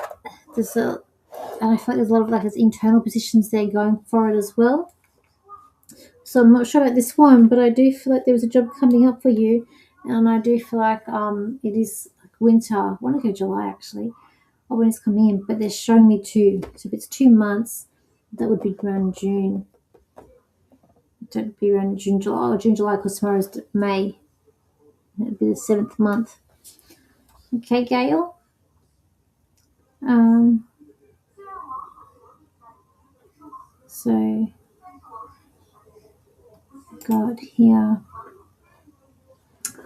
I feel like there's a lot of like there's internal positions there going for it as well. So I'm not sure about this one, but I do feel like there was a job coming up for you, and I do feel like it is like winter. I want to go July actually. Oh, when it's coming in, but they're showing me two. So if it's 2 months, that would be around June. Don't be around June, July, or June, July, because tomorrow's May. It'd be the 7th month. Okay, Gail. Um, so got here.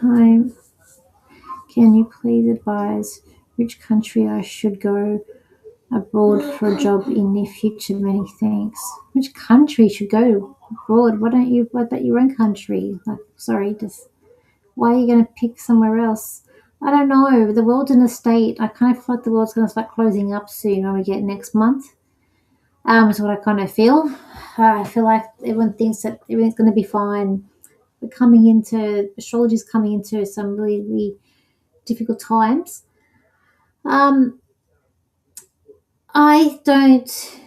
Hi, can you please advise which country I should go abroad for a job in the future? Many thanks. Which country should go abroad? Why don't you? What about your own country? Like, sorry, just why are you going to pick somewhere else? I don't know. The world's in a state. I kind of feel like the world's going to start closing up soon when we get next month. Is what I kind of feel. I feel like everyone thinks that everything's going to be fine. We're coming into astrology's coming into some really, really difficult times. I don't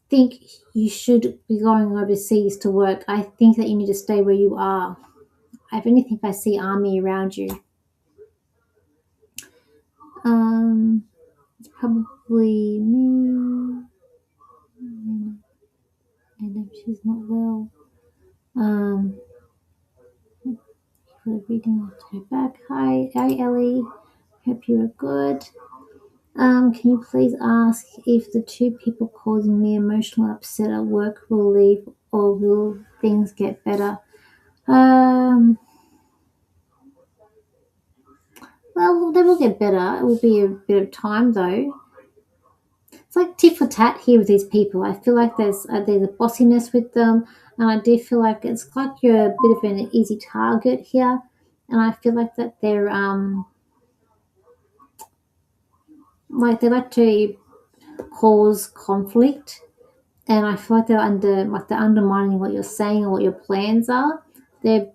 think you should be going overseas to work. I think that you need to stay where you are. If anything, I see army around you. It's probably me. And if she's not well, um, for the reading, I'll have to go back. Hi, Ellie. Hope you are good. Can you please ask if the two people causing me emotional upset at work will leave or will things get better? Um, well, they will get better. It will be a bit of time though. It's like tit for tat here with these people. I feel like there's a bossiness with them, and I do feel like it's like you're a bit of an easy target here, and I feel like that they're like they like to cause conflict, and I feel like they're undermining what you're saying and what your plans are. They're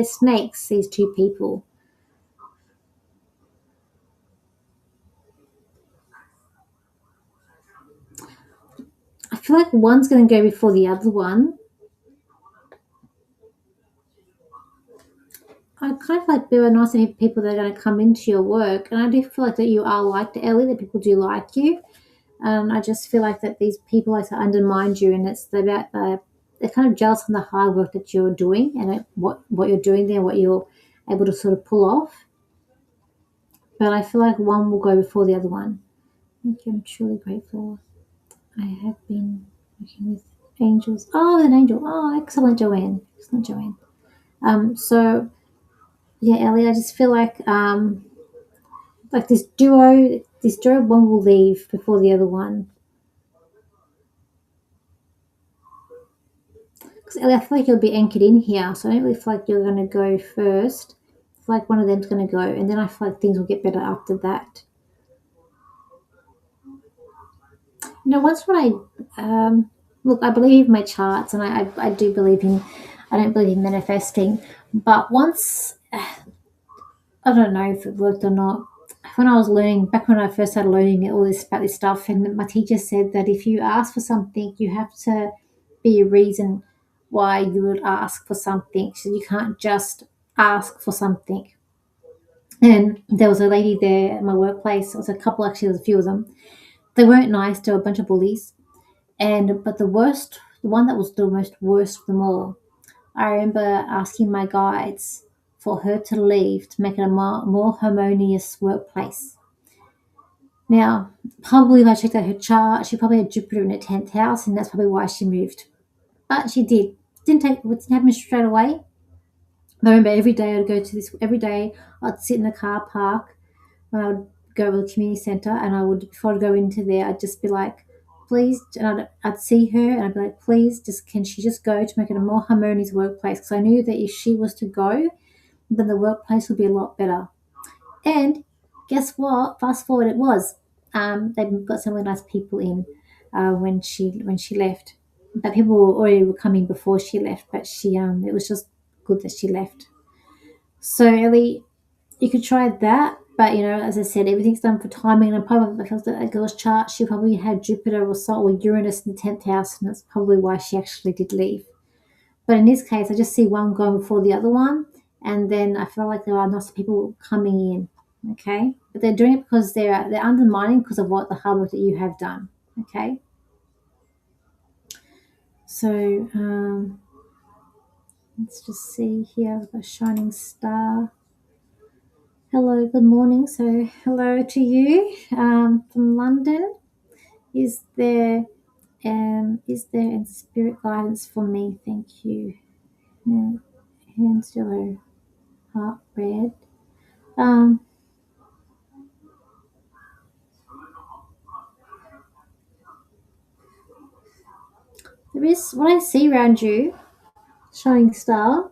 snakes. These two people. I feel like one's going to go before the other one. I kind of like there are nice people that are going to come into your work, and I do feel like that you are liked, Ellie. That people do like you. I just feel like that these people like to undermine you, and it's about they're kind of jealous of the hard work that you're doing and what you're doing there, what you're able to sort of pull off. But I feel like one will go before the other one. Thank you. I'm truly grateful. I have been working with angels. Oh, an angel. Oh, excellent, Joanne. Excellent, Joanne. So yeah, Ellie, I just feel like this duo one will leave before the other one. Because Ellie, I feel like you'll be anchored in here, so I don't really feel like you're going to go first. I feel like one of them's going to go, and then I feel like things will get better after that. Once when look, I believe in my charts, and I do believe in, I don't believe in manifesting, but once, I don't know if it worked or not. When I was learning, back when I first started learning all this about this stuff, and my teacher said that if you ask for something, you have to be a reason why you would ask for something. So you can't just ask for something. And there was a lady there at my workplace. There was a couple, actually, there was a few of them. They weren't nice. They were a bunch of bullies. But the one that was the most worst of them all, I remember asking my guides for her to leave to make it a more harmonious workplace. Now, probably if I checked out her chart, she probably had Jupiter in her 10th house, and that's probably why she moved. But she did. It didn't happen straight away. I remember every day I'd go to this, every day I'd sit in the car park when I would go to the community centre, and before I'd go into there, I'd just be like, please, and I'd see her and I'd be like, please, can she just go to make it a more harmonious workplace? Because I knew that if she was to go, then the workplace would be a lot better. And guess what? Fast forward, it was. They've got some really nice people in when she left. But people were coming before she left. But it was just good that she left. So Ellie, you could try that. But as I said, everything's done for timing. And probably because that girl's chart, she probably had Jupiter or Sol or Uranus in the 10th house, and that's probably why she actually did leave. But in this case, I just see one going before the other one, and then I feel like there are lots of people coming in. Okay, but they're doing it because they're undermining because of what the hard work that you have done. Okay, so let's just see here. We've got a shining star. Hello, good morning. So hello to you from London. Is there any spirit guidance for me? Thank you. Hands yellow, heart red. There is what I see around you, shining star.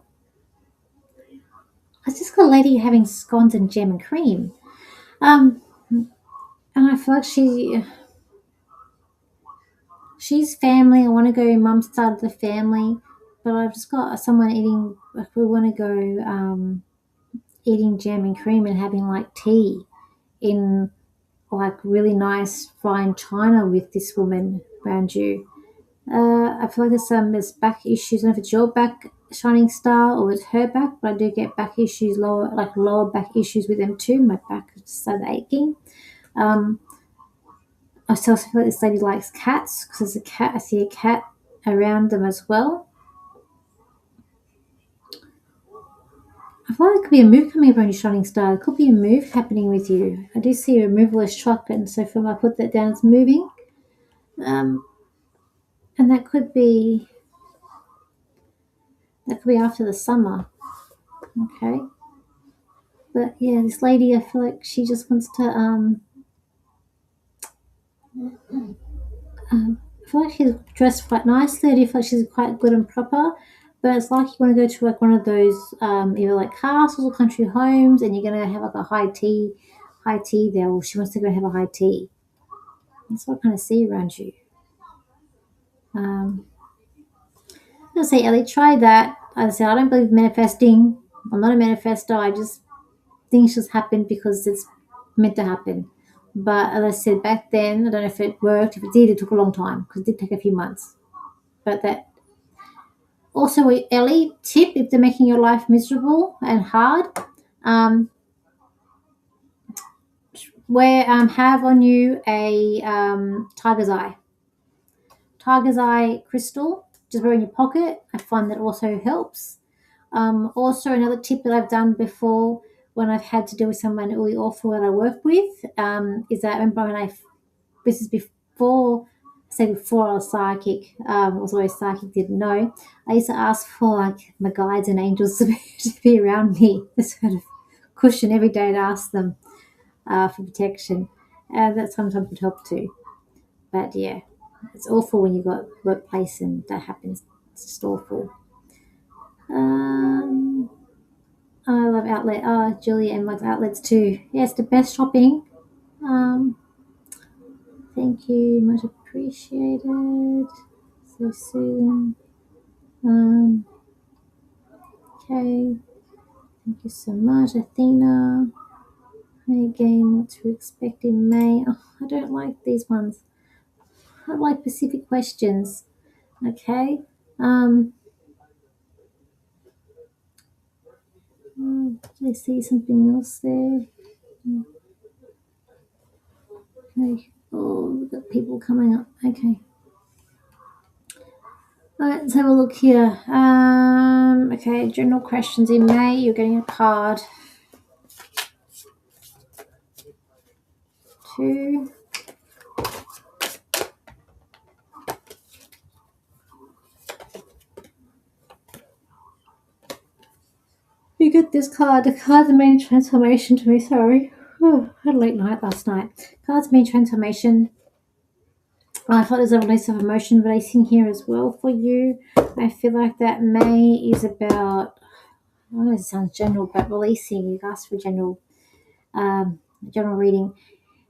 I just got a lady having scones and jam and cream. Um, and I feel like she's family. I want to go mum's side of the family, but I've just got someone eating. Like we want to go eating jam and cream and having like tea in like really nice fine china with this woman around you. I feel like there's back issues. I don't know if it's your back, shining star, or it's her back, but I do get back issues, lower back issues with them too. My back is started aching. I also feel like this lady likes cats because there's a cat. I see a cat around them as well. I feel like there could be a move coming up on your shining star. There could be a move happening with you. I do see a removalist truck, and so if I put that down as moving, and that could be after the summer. Okay. But yeah, this lady, I feel like she just wants to. I feel like she's dressed quite nicely. I do feel like she's quite good and proper. But it's like you want to go to like one of those either like castles or country homes, and you're gonna have like a high tea there, or she wants to go have a high tea. That's what I kind of see around you. I'm gonna say, Ellie, try that. As I said, I don't believe manifesting. I'm not a manifestor. I just things just happen because it's meant to happen. But as I said back then, I don't know if it worked. If it did, it took a long time because it did take a few months. But that also, Ellie, tip if they're making your life miserable and hard, have on you a tiger's eye crystal. Just wear in your pocket. I find that also helps. Also, another tip that I've done before when I've had to deal with someone really awful that I work with is that I remember this is before I was psychic, I was always psychic, didn't know. I used to ask for like my guides and angels to be around me, this sort of cushion every day to ask them for protection. That sometimes would help too. But yeah, it's awful when you've got workplace and that happens. It's just awful. I love outlet. Oh, Julia likes outlets too. Yes, the best shopping. Um, Thank you, much appreciated. So soothing. Okay. Thank you so much, Athena. Again, what to expect in May. Oh, I don't like these ones. I like specific questions. Okay. Did I see something else there? Okay. Oh, we've got people coming up. Okay. All right, let's have a look here. Okay, general questions in May. You're getting a card. 2. You get this card. The card's main transformation to me. Sorry. I had a late night last night. Card's main transformation. I thought there's a release of emotion releasing here as well for you. I feel like that May is about, I know it sounds general, but releasing. You asked for general reading.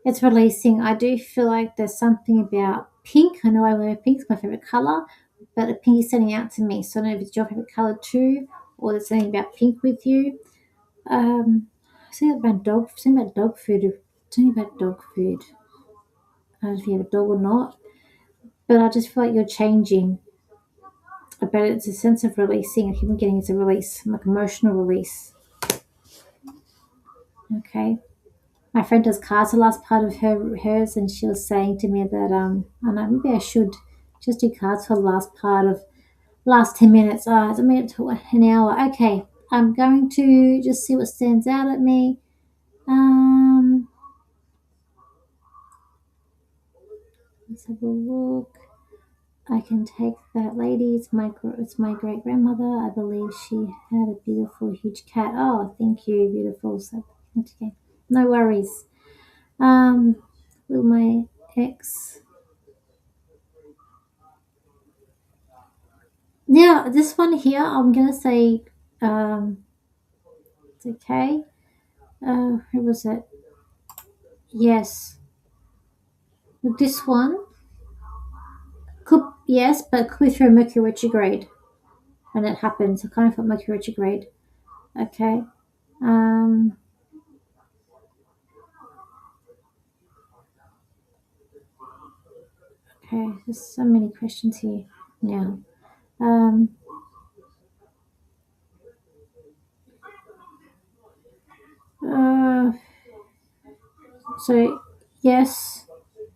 It's releasing. I do feel like there's something about pink. I know I wear pink, it's my favorite color, but the pink is standing out to me. So I don't know if it's your favorite color too, or there's something about pink with you. Something about dog food. Something about dog food. I don't know if you have a dog or not, but I just feel like you're changing. But it's a sense of releasing. I keep on getting it's a release, like emotional release. Okay. My friend does cards the last part of hers, and she was saying to me that and maybe I should just do cards for the last part of last 10 minutes. It's a minute to an hour. Okay, I'm going to just see what stands out at me. Um, let's have a look. I can take that lady. It's my great grandmother. I believe she had a beautiful huge cat. Oh, thank you, beautiful. So okay, no worries. Um, will my ex? Now this one here, I'm gonna say, it's okay. Who was it? Yes, with this one could yes, but could be through Mercury retrograde when it happens. I kind of felt Mercury retrograde. Okay. Um, okay, there's so many questions here now. Um, uh, so, yes,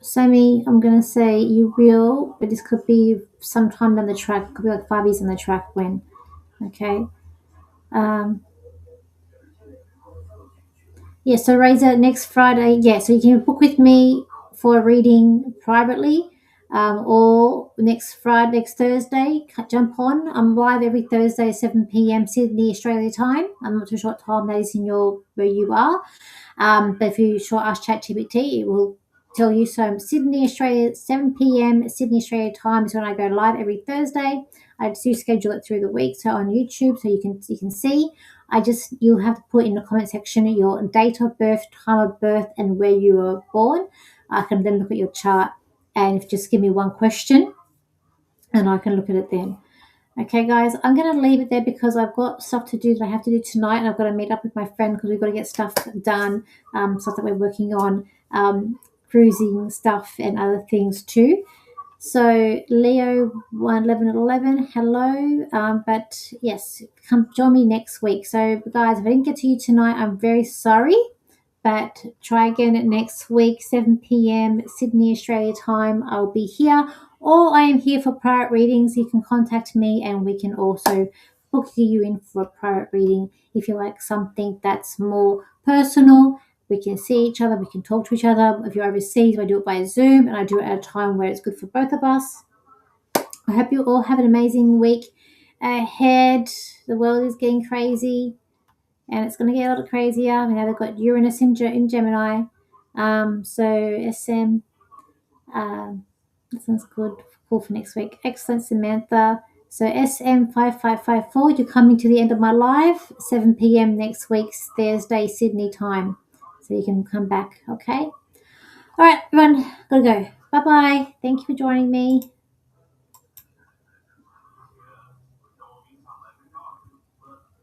Sammy, I'm going to say you will, but this could be sometime down the track. Could be like 5 years on the track when, okay? Um, yeah, so Razor, next Friday, yeah, so you can book with me for a reading privately, or next Friday, next Thursday, jump on. I'm live every Thursday at 7 p.m. Sydney, Australia time. I'm not too sure what time that is in your where you are. But if you ask ChatGPT, it will tell you. So Sydney, Australia, 7 p.m. Sydney, Australia time is when I go live every Thursday. I do schedule it through the week, so on YouTube, so you can see. You'll have to put in the comment section your date of birth, time of birth, and where you were born. I can then look at your chart and just give me one question, and I can look at it then. Okay, guys, I'm going to leave it there because I've got stuff to do that I have to do tonight, and I've got to meet up with my friend because we've got to get stuff done, stuff that we're working on, cruising stuff and other things too. So Leo 1111, hello. But yes, come join me next week. So guys, if I didn't get to you tonight, I'm very sorry. But try again next week, 7 p.m. Sydney, Australia time. I'll be here. Or I am here for private readings. You can contact me and we can also book you in for a private reading. If you like something that's more personal, we can see each other, we can talk to each other. If you're overseas, I do it by Zoom and I do it at a time where it's good for both of us. I hope you all have an amazing week ahead. The world is getting crazy and it's going to get a lot crazier. We know they've got Uranus in Gemini. So SM, that sounds good. Cool for next week. Excellent, Samantha. So SM5554, you're coming to the end of my live, 7 p.m. next week, Thursday, Sydney time. So you can come back, okay? All right, everyone, gotta go. Bye-bye. Thank you for joining me.